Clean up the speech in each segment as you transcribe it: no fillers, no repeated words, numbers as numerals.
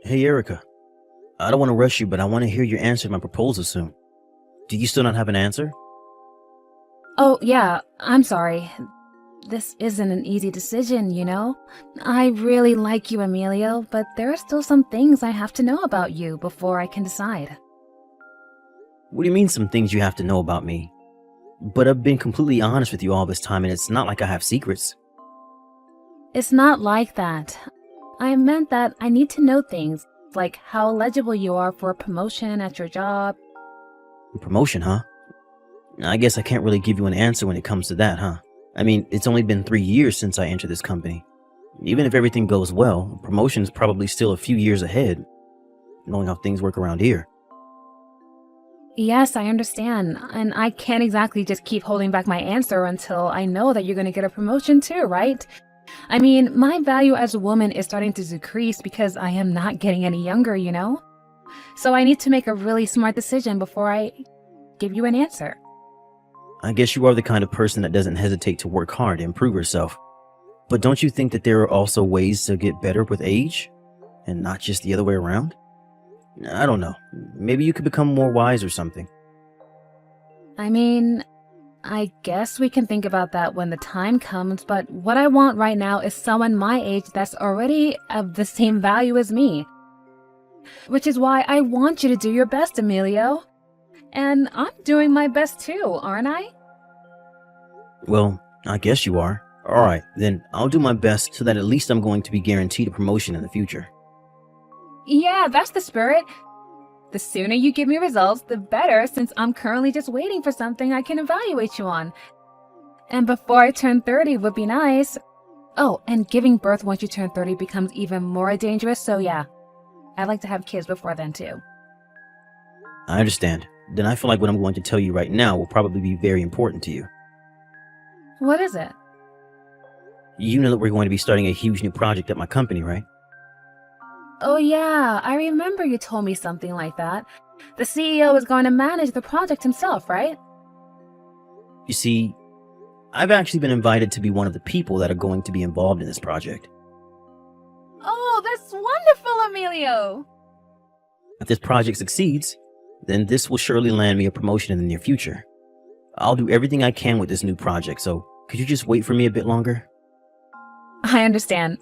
Hey, Erica. I don't want to rush you, but I want to hear your answer to my proposal soon. Do you still not have an answer? Oh, yeah, I'm sorry. This isn't an easy decision, you know? I really like you, Emilio, but there are still some things I have to know about you before I can decide. What do you mean some things you have to know about me? But I've been completely honest with you all this time, and it's not like I have secrets. It's not like that. I meant that I need to know things, like how eligible you are for a promotion at your job. Promotion, huh? I guess I can't really give you an answer when it comes to that, huh? I mean, it's only been 3 years since I entered this company. Even if everything goes well, promotion is probably still a few years ahead, knowing how things work around here. Yes, I understand, and I can't exactly just keep holding back my answer until I know that you're going to get a promotion too, right? I mean, my value as a woman is starting to decrease because I am not getting any younger, you know? So I need to make a really smart decision before I give you an answer. I guess you are the kind of person that doesn't hesitate to work hard to improve herself. But don't you think that there are also ways to get better with age? And not just the other way around? I don't know. Maybe you could become more wise or something. I mean, I guess we can think about that when the time comes, but what I want right now is someone my age that's already of the same value as me. Which is why I want you to do your best, Emilio. And I'm doing my best too, aren't I? Well, I guess you are. Alright, then I'll do my best so that at least I'm going to be guaranteed a promotion in the future. Yeah, that's the spirit. The sooner you give me results, the better, since I'm currently just waiting for something I can evaluate you on. And before I turn 30 would be nice. Oh, and giving birth once you turn 30 becomes even more dangerous, so yeah. I'd like to have kids before then too. I understand. Then I feel like what I'm going to tell you right now will probably be very important to you. What is it? You know that we're going to be starting a huge new project at my company, right? Oh yeah, I remember you told me something like that. The CEO is going to manage the project himself, right? You see, I've actually been invited to be one of the people that are going to be involved in this project. Oh, that's wonderful, Emilio! If this project succeeds, then this will surely land me a promotion in the near future. I'll do everything I can with this new project, so could you just wait for me a bit longer? I understand.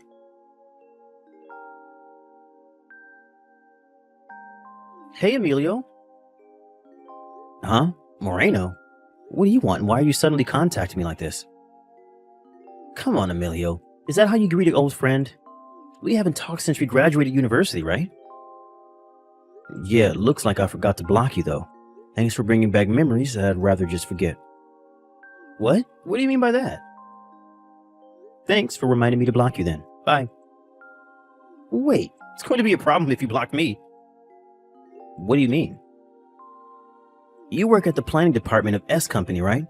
Hey, Emilio. Huh? Moreno? What do you want? Why are you suddenly contacting me like this? Come on, Emilio. Is that how you greet an old friend? We haven't talked since we graduated university, right? Yeah, it looks like I forgot to block you, though. Thanks for bringing back memories that I'd rather just forget. What? What do you mean by that? Thanks for reminding me to block you then. Bye. Wait, it's going to be a problem if you block me. What do you mean? You work at the planning department of S Company, right?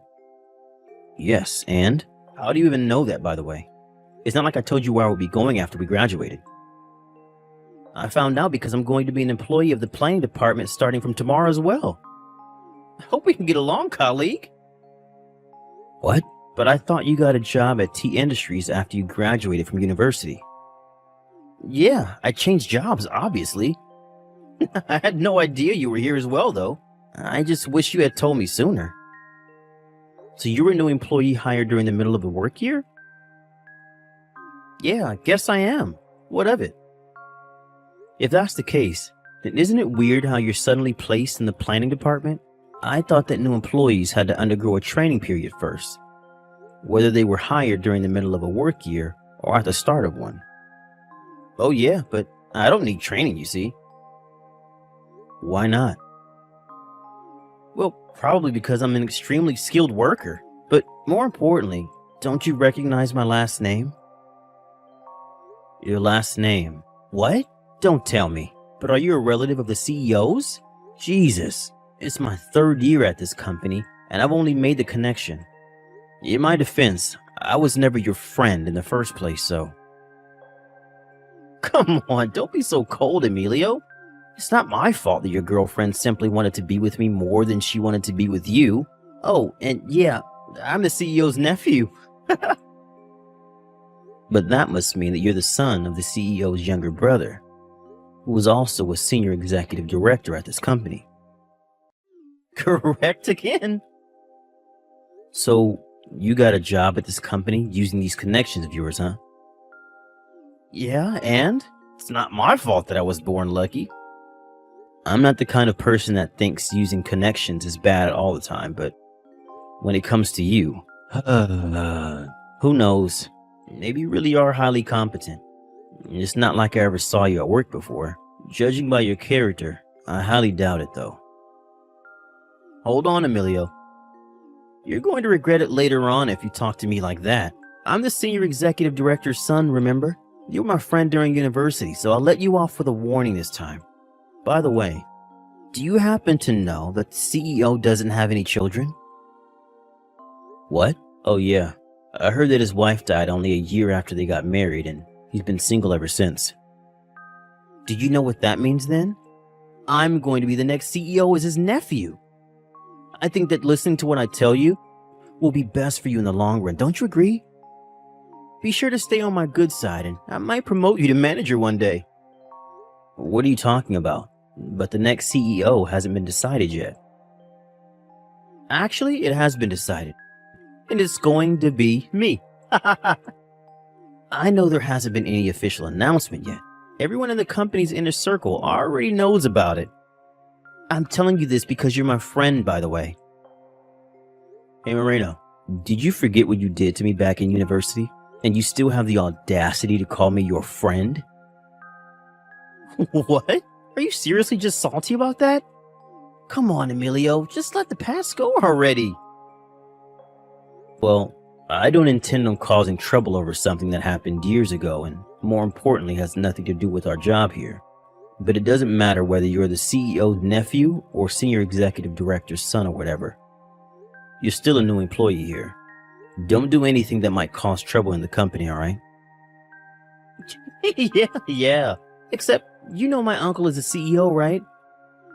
Yes, and? How do you even know that, by the way? It's not like I told you where I would be going after we graduated. I found out because I'm going to be an employee of the planning department starting from tomorrow as well. I hope we can get along, colleague. What? But I thought you got a job at T Industries after you graduated from university. Yeah, I changed jobs, obviously. I had no idea you were here as well, though. I just wish you had told me sooner. So you were a new employee hired during the middle of the work year? Yeah, I guess I am. What of it? If that's the case, then isn't it weird how you're suddenly placed in the planning department? I thought that new employees had to undergo a training period first, whether they were hired during the middle of a work year or at the start of one. Oh yeah, but I don't need training, you see. Why not? Well, probably because I'm an extremely skilled worker. But more importantly, don't you recognize my last name? Your last name? What? Don't tell me. But are you a relative of the CEO's? Jesus, it's my 3rd year at this company, and I've only made the connection. In my defense, I was never your friend in the first place, so... Come on, don't be so cold, Emilio. It's not my fault that your girlfriend simply wanted to be with me more than she wanted to be with you. Oh, and yeah, I'm the CEO's nephew. But that must mean that you're the son of the CEO's younger brother. who was also a senior executive director at this company. Correct again? So, you got a job at this company using these connections of yours, huh? Yeah, and? It's not my fault that I was born lucky. I'm not the kind of person that thinks using connections is bad all the time, but when it comes to you, who knows? Maybe you really are highly competent. It's not like I ever saw you at work before. Judging by your character, I highly doubt it though. Hold on, Emilio. You're going to regret it later on if you talk to me like that. I'm the senior executive director's son, remember? You were my friend during university, so I'll let you off with a warning this time. By the way, do you happen to know that the CEO doesn't have any children? What? Oh yeah, I heard that his wife died only a year after they got married and he's been single ever since. Do you know what that means then? I'm going to be the next CEO as his nephew. I think that listening to what I tell you will be best for you in the long run, don't you agree? Be sure to stay on my good side and I might promote you to manager one day. What are you talking about? But the next CEO hasn't been decided yet. Actually, it has been decided. And it's going to be me. I know there hasn't been any official announcement yet. Everyone in the company's inner circle already knows about it. I'm telling you this because you're my friend, by the way. Hey Moreno, did you forget what you did to me back in university? And you still have the audacity to call me your friend? What? Are you seriously just salty about that? Come on, Emilio, just let the past go already. Well, I don't intend on causing trouble over something that happened years ago and, more importantly, has nothing to do with our job here. But it doesn't matter whether you're the CEO's nephew or senior executive director's son or whatever. You're still a new employee here. Don't do anything that might cause trouble in the company, alright? Yeah. Except, you know my uncle is a CEO, right?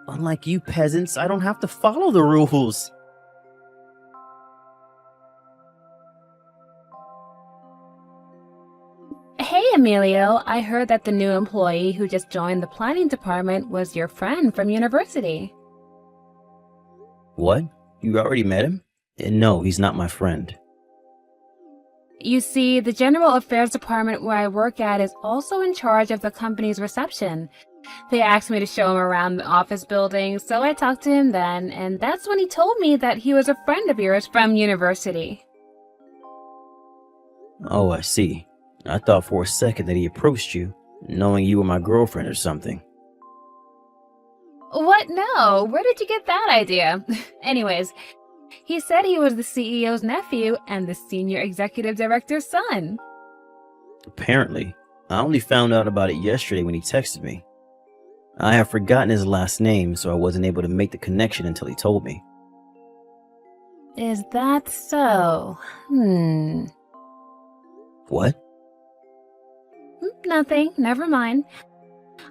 Unlike you peasants, I don't have to follow the rules. Hey, Emilio, I heard that the new employee who just joined the planning department was your friend from university. What? You already met him? No, he's not my friend. You see, the general affairs department where I work at is also in charge of the company's reception. They asked me to show him around the office building, so I talked to him then, and that's when he told me that he was a friend of yours from university. Oh, I see. I thought for a second that he approached you, knowing you were my girlfriend or something. What? No, where did you get that idea? Anyways, he said he was the CEO's nephew and the senior executive director's son. Apparently. I only found out about it yesterday when he texted me. I have forgotten his last name, so I wasn't able to make the connection until he told me. Is that so? What? Nothing, never mind.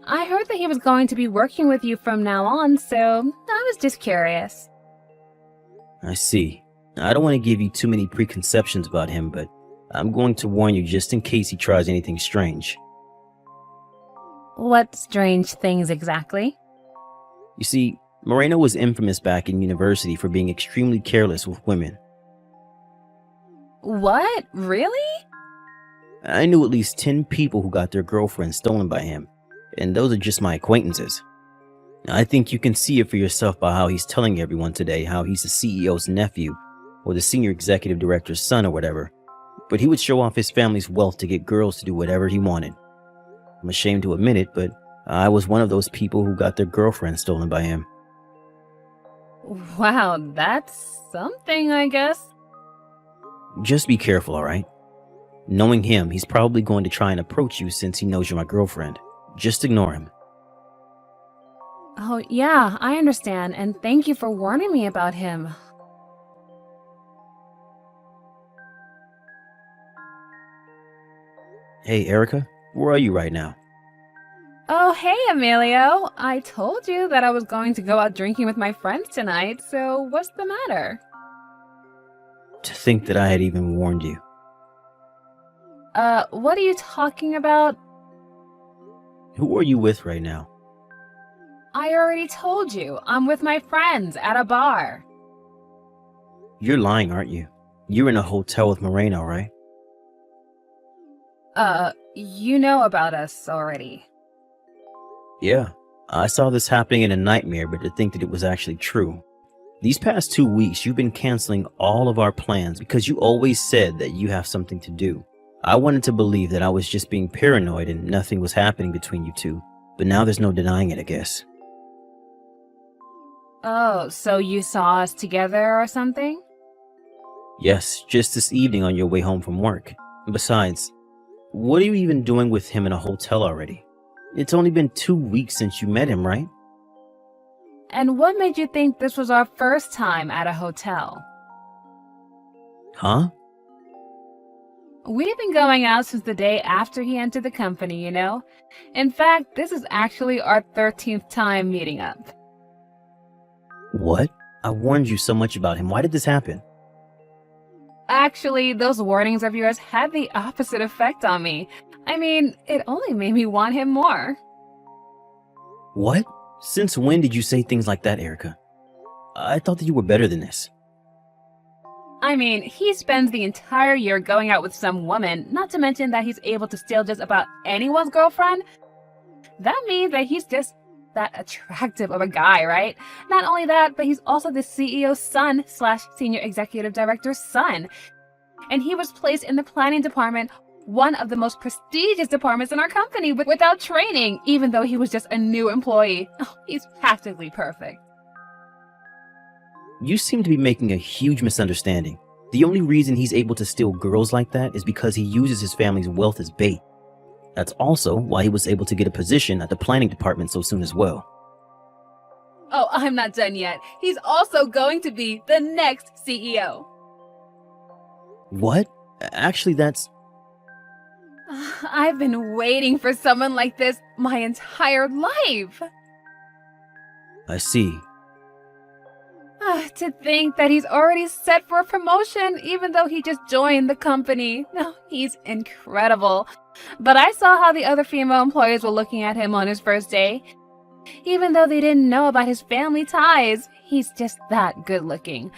I heard that he was going to be working with you from now on, so I was just curious. I see. I don't want to give you too many preconceptions about him, but I'm going to warn you just in case he tries anything strange. What strange things exactly? You see, Moreno was infamous back in university for being extremely careless with women. What? Really? I knew at least 10 people who got their girlfriends stolen by him, and those are just my acquaintances. I think you can see it for yourself by how he's telling everyone today how he's the CEO's nephew or the senior executive director's son or whatever, but he would show off his family's wealth to get girls to do whatever he wanted. I'm ashamed to admit it, but I was one of those people who got their girlfriends stolen by him. Wow, that's something, I guess. Just be careful, alright? Knowing him, he's probably going to try and approach you since he knows you're my girlfriend. Just ignore him. Oh, yeah, I understand, and thank you for warning me about him. Hey, Erica, where are you right now? Oh, hey, Emilio. I told you that I was going to go out drinking with my friends tonight, so what's the matter? To think that I had even warned you. What are you talking about? Who are you with right now? I already told you, I'm with my friends at a bar. You're lying, aren't you? You're in a hotel with Moreno, right? You know about us already. Yeah. I saw this happening in a nightmare, but to think that it was actually true. These past 2 weeks, you've been canceling all of our plans because you always said that you have something to do. I wanted to believe that I was just being paranoid and nothing was happening between you two, but now there's no denying it, I guess. Oh, so you saw us together or something? Yes, just this evening on your way home from work. Besides, what are you even doing with him in a hotel already? It's only been 2 weeks since you met him, right? And what made you think this was our first time at a hotel? Huh? We've been going out since the day after he entered the company, you know? In fact, this is actually our 13th time meeting up. What? I warned you so much about him. Why did this happen? Actually, those warnings of yours had the opposite effect on me. I mean, it only made me want him more. What? Since when did you say things like that, Erica? I thought that you were better than this. I mean, he spends the entire year going out with some woman, not to mention that he's able to steal just about anyone's girlfriend. That means that he's just that attractive of a guy, right? Not only that, but he's also the CEO's son / senior executive director's son. And he was placed in the planning department, one of the most prestigious departments in our company, without training, even though he was just a new employee. Oh, he's practically perfect. You seem to be making a huge misunderstanding. The only reason he's able to steal girls like that is because he uses his family's wealth as bait. That's also why he was able to get a position at the planning department so soon as well. Oh, I'm not done yet. He's also going to be the next CEO. What? Actually, that's... I've been waiting for someone like this my entire life. I see. To think that he's already set for a promotion, even though he just joined the company. No, he's incredible. But I saw how the other female employees were looking at him on his first day. Even though they didn't know about his family ties, he's just that good looking.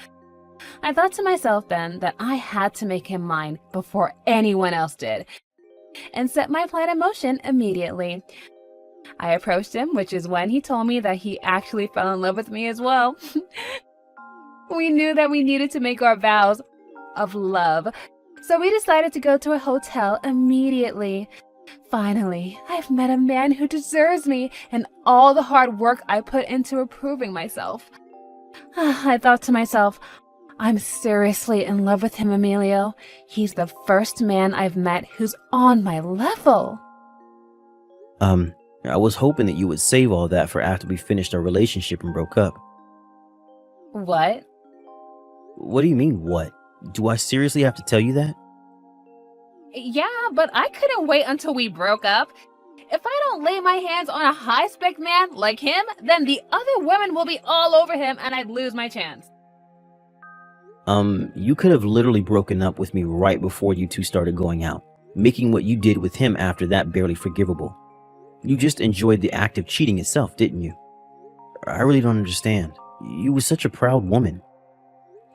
I thought to myself then that I had to make him mine before anyone else did, and set my plan in motion immediately. I approached him, which is when he told me that he actually fell in love with me as well. We knew that we needed to make our vows of love, so we decided to go to a hotel immediately. Finally, I've met a man who deserves me and all the hard work I put into improving myself. I thought to myself, I'm seriously in love with him, Emilio. He's the first man I've met who's on my level. I was hoping that you would save all that for after we finished our relationship and broke up. What? What do you mean, what? Do I seriously have to tell you that? Yeah, but I couldn't wait until we broke up. If I don't lay my hands on a high-spec man like him, then the other women will be all over him and I'd lose my chance. You could have literally broken up with me right before you two started going out, making what you did with him after that barely forgivable. You just enjoyed the act of cheating itself, didn't you? I really don't understand. You were such a proud woman.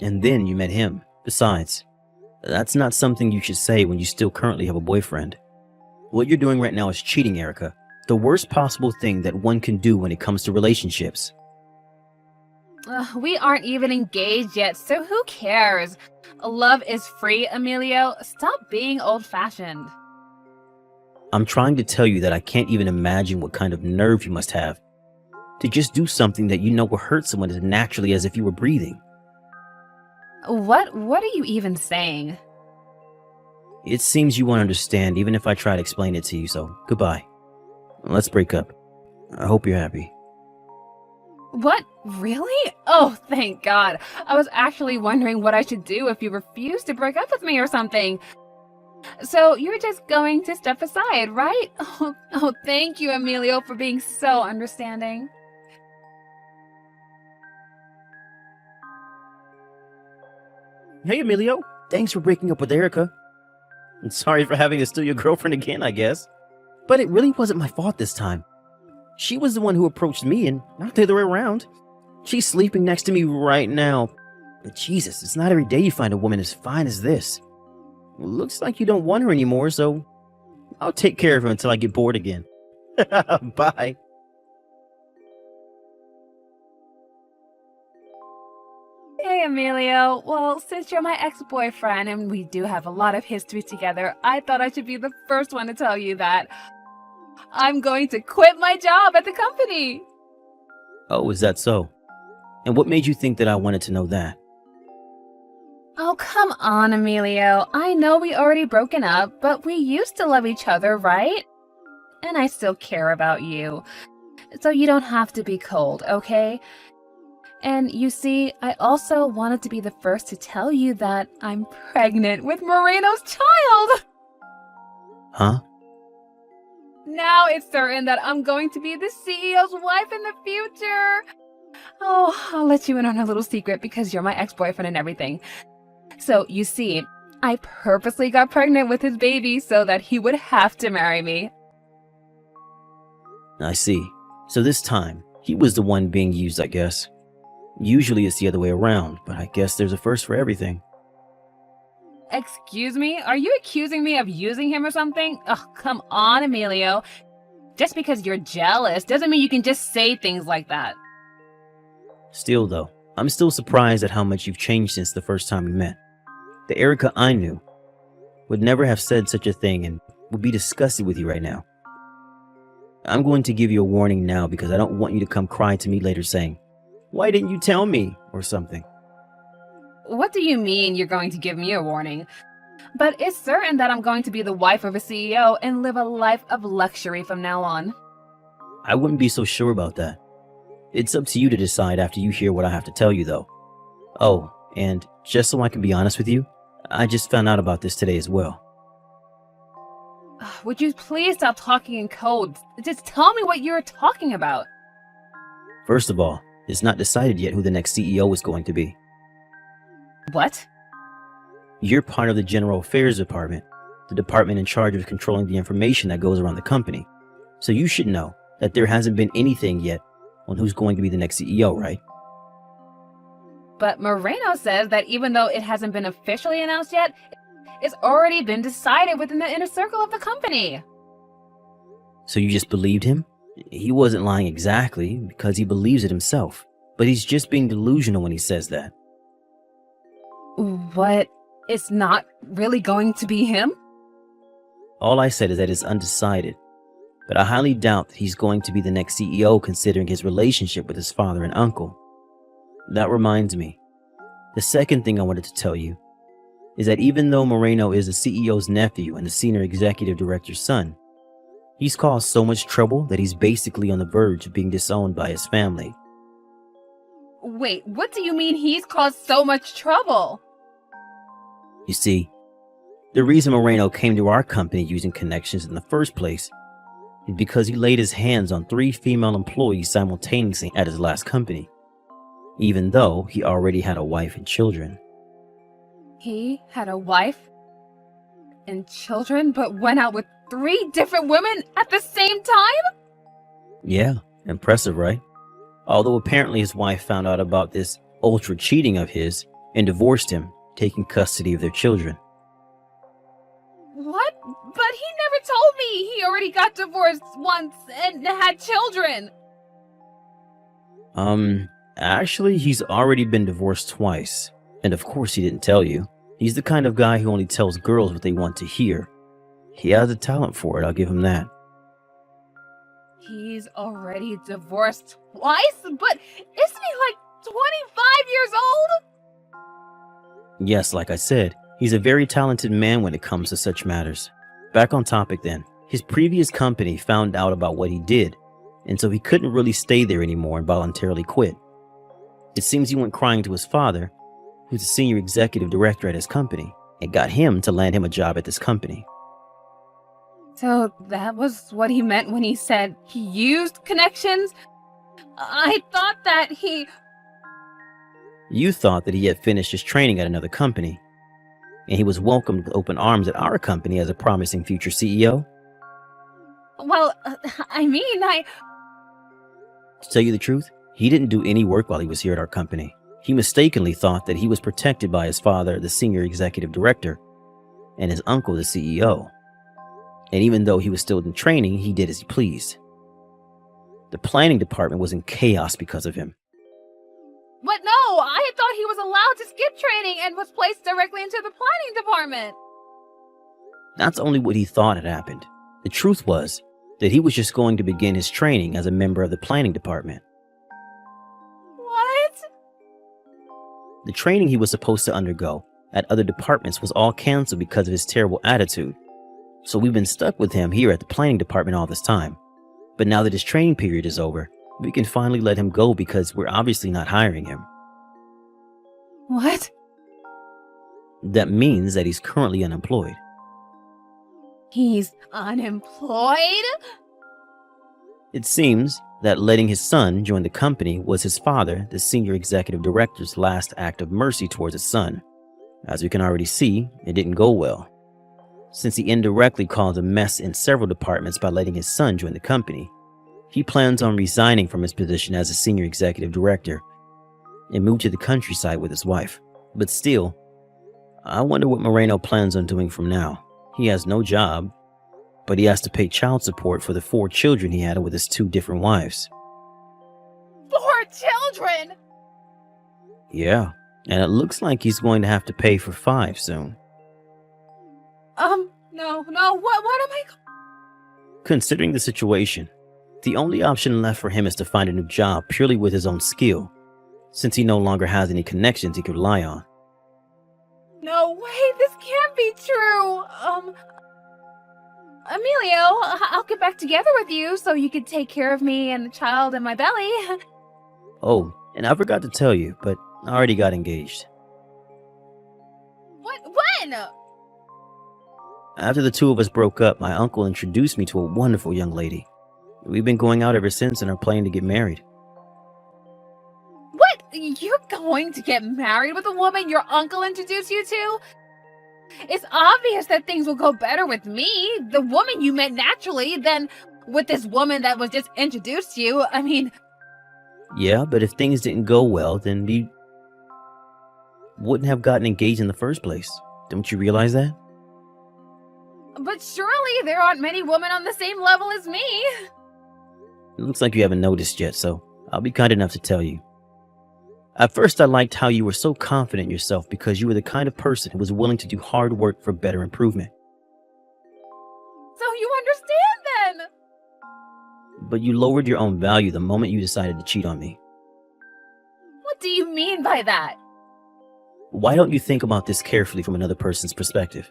And then you met him. Besides, that's not something you should say when you still currently have a boyfriend. What you're doing right now is cheating, Erica. The worst possible thing that one can do when it comes to relationships. We aren't even engaged yet, so who cares? Love is free, Emilio. Stop being old-fashioned. I'm trying to tell you that I can't even imagine what kind of nerve you must have to just do something that you know will hurt someone as naturally as if you were breathing. What are you even saying? It seems you won't understand even if I try to explain it to you, so goodbye. Let's break up. I hope you're happy. What? Really? Oh, thank God. I was actually wondering what I should do if you refused to break up with me or something. So you're just going to step aside, right? Oh, thank you, Emilio, for being so understanding. Hey, Emilio. Thanks for breaking up with Erica. And sorry for having to steal your girlfriend again, I guess. But it really wasn't my fault this time. She was the one who approached me and not the other way around. She's sleeping next to me right now. But Jesus, it's not every day you find a woman as fine as this. Looks like you don't want her anymore, so I'll take care of her until I get bored again. Bye. Hey, Emilio. Well, since you're my ex-boyfriend and we do have a lot of history together, I thought I should be the first one to tell you that I'm going to quit my job at the company. Oh, is that so? And what made you think that I wanted to know that? Oh, come on, Emilio. I know we already broken up, but we used to love each other, right? And I still care about you. So you don't have to be cold, okay? And you see, I also wanted to be the first to tell you that I'm pregnant with Moreno's child! Huh? Now it's certain that I'm going to be the CEO's wife in the future. Oh, I'll let you in on a little secret because you're my ex-boyfriend and everything. So, you see, I purposely got pregnant with his baby so that he would have to marry me. I see. So this time, he was the one being used, I guess. Usually it's the other way around, but I guess there's a first for everything. Excuse me? Are you accusing me of using him or something? Oh, come on, Emilio. Just because you're jealous doesn't mean you can just say things like that. Still, though, I'm still surprised at how much you've changed since the first time we met. The Erica I knew would never have said such a thing and would be disgusted with you right now. I'm going to give you a warning now because I don't want you to come cry to me later saying, "Why didn't you tell me?" or something. What do you mean you're going to give me a warning? But it's certain that I'm going to be the wife of a CEO and live a life of luxury from now on. I wouldn't be so sure about that. It's up to you to decide after you hear what I have to tell you, though. Oh, and just so I can be honest with you, I just found out about this today as well. Would you please stop talking in codes? Just tell me what you're talking about. First of all, it's not decided yet who the next CEO is going to be. What? You're part of the General Affairs Department, the department in charge of controlling the information that goes around the company. So you should know that there hasn't been anything yet on who's going to be the next CEO, right? But Moreno says that even though it hasn't been officially announced yet, it's already been decided within the inner circle of the company. So you just believed him? He wasn't lying exactly because he believes it himself, but he's just being delusional when he says that. What? It's not really going to be him? All I said is that it's undecided, but I highly doubt that he's going to be the next CEO considering his relationship with his father and uncle. That reminds me, the second thing I wanted to tell you is that even though Moreno is the CEO's nephew and the senior executive director's son, he's caused so much trouble that he's basically on the verge of being disowned by his family. Wait, what do you mean he's caused so much trouble? You see, the reason Moreno came to our company using connections in the first place is because he laid his hands on 3 female employees simultaneously at his last company, even though he already had a wife and children. He had a wife and children, but went out with 3 different women at the same time? Yeah, impressive, right? Although apparently his wife found out about this ultra cheating of his and divorced him, taking custody of their children. What? But he never told me he already got divorced once and had children. Actually, he's already been divorced twice. And of course he didn't tell you. He's the kind of guy who only tells girls what they want to hear. He has a talent for it, I'll give him that. He's already divorced twice? But isn't he like 25 years old? Yes, like I said, he's a very talented man when it comes to such matters. Back on topic then. His previous company found out about what he did, and so he couldn't really stay there anymore and voluntarily quit. It seems he went crying to his father, who's the senior executive director at his company, and got him to land him a job at this company. So that was what he meant when he said he used connections? I thought that he... You thought that he had finished his training at another company, and he was welcomed with open arms at our company as a promising future CEO? Well, I mean, To tell you the truth, he didn't do any work while he was here at our company. He mistakenly thought that he was protected by his father, the senior executive director, and his uncle, the CEO. And even though he was still in training, he did as he pleased. The planning department was in chaos because of him. But no, I had thought he was allowed to skip training and was placed directly into the planning department. That's only what he thought had happened. The truth was that he was just going to begin his training as a member of the planning department. What? The training he was supposed to undergo at other departments was all canceled because of his terrible attitude. So we've been stuck with him here at the planning department all this time. But now that his training period is over, we can finally let him go because we're obviously not hiring him. What? That means that he's currently unemployed. He's unemployed? It seems that letting his son join the company was his father, the senior executive director's last act of mercy towards his son. As we can already see, it didn't go well, since he indirectly caused a mess in several departments by letting his son join the company. He plans on resigning from his position as a senior executive director and move to the countryside with his wife. But still, I wonder what Moreno plans on doing from now. He has no job, but he has to pay child support for the 4 children he had with his 2 different wives. 4 children? Yeah, and it looks like he's going to have to pay for 5 soon. No, what am I... Considering the situation, the only option left for him is to find a new job purely with his own skill, since he no longer has any connections he could rely on. No way, this can't be true. Emilio, I'll get back together with you so you can take care of me and the child in my belly. Oh, and I forgot to tell you, but I already got engaged. What? When? After the 2 of us broke up, my uncle introduced me to a wonderful young lady. We've been going out ever since and are planning to get married. What? You're going to get married with a woman your uncle introduced you to? It's obvious that things will go better with me, the woman you met naturally, than with this woman that was just introduced to you. I mean... Yeah, but if things didn't go well, then you wouldn't have gotten engaged in the first place. Don't you realize that? But surely there aren't many women on the same level as me. It looks like you haven't noticed yet, so I'll be kind enough to tell you. At first, I liked how you were so confident in yourself because you were the kind of person who was willing to do hard work for better improvement. So you understand then? But you lowered your own value the moment you decided to cheat on me. What do you mean by that? Why don't you think about this carefully from another person's perspective?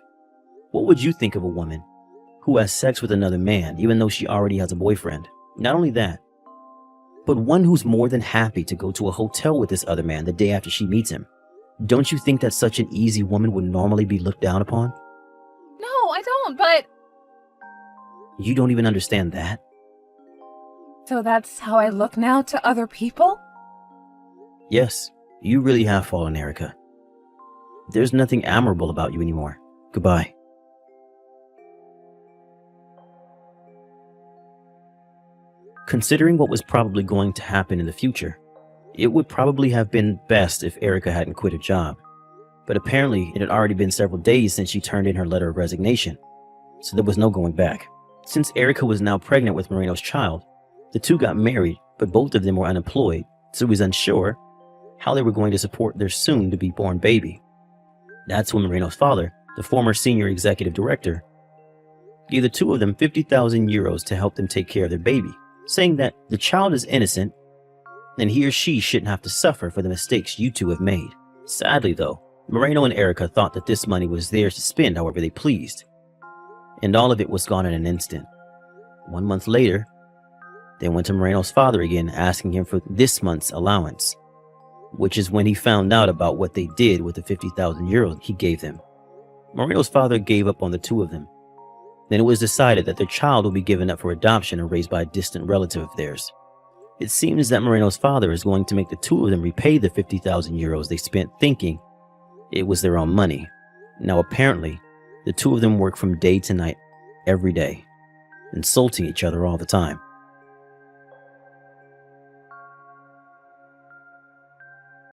What would you think of a woman who has sex with another man even though she already has a boyfriend? Not only that, but one who's more than happy to go to a hotel with this other man the day after she meets him. Don't you think that such an easy woman would normally be looked down upon? No, I don't, but... You don't even understand that? So that's how I look now to other people? Yes, you really have fallen, Erica. There's nothing admirable about you anymore. Goodbye. Considering what was probably going to happen in the future, it would probably have been best if Erica hadn't quit her job. But apparently, it had already been several days since she turned in her letter of resignation, so there was no going back. Since Erica was now pregnant with Moreno's child, the 2 got married, but both of them were unemployed, so he was unsure how they were going to support their soon-to-be-born baby. That's when Moreno's father, the former senior executive director, gave the 2 of them 50,000 euros to help them take care of their baby, saying that the child is innocent and he or she shouldn't have to suffer for the mistakes you 2 have made. Sadly, though, Moreno and Erica thought that this money was theirs to spend however they pleased, and all of it was gone in an instant. 1 month later, they went to Moreno's father again, asking him for this month's allowance, which is when he found out about what they did with the 50,000 euros he gave them. Moreno's father gave up on the 2 of them. Then it was decided that their child will be given up for adoption and raised by a distant relative of theirs. It seems that Moreno's father is going to make the 2 of them repay the 50,000 euros they spent thinking it was their own money. Now apparently, the 2 of them work from day to night, every day. insulting each other all the time.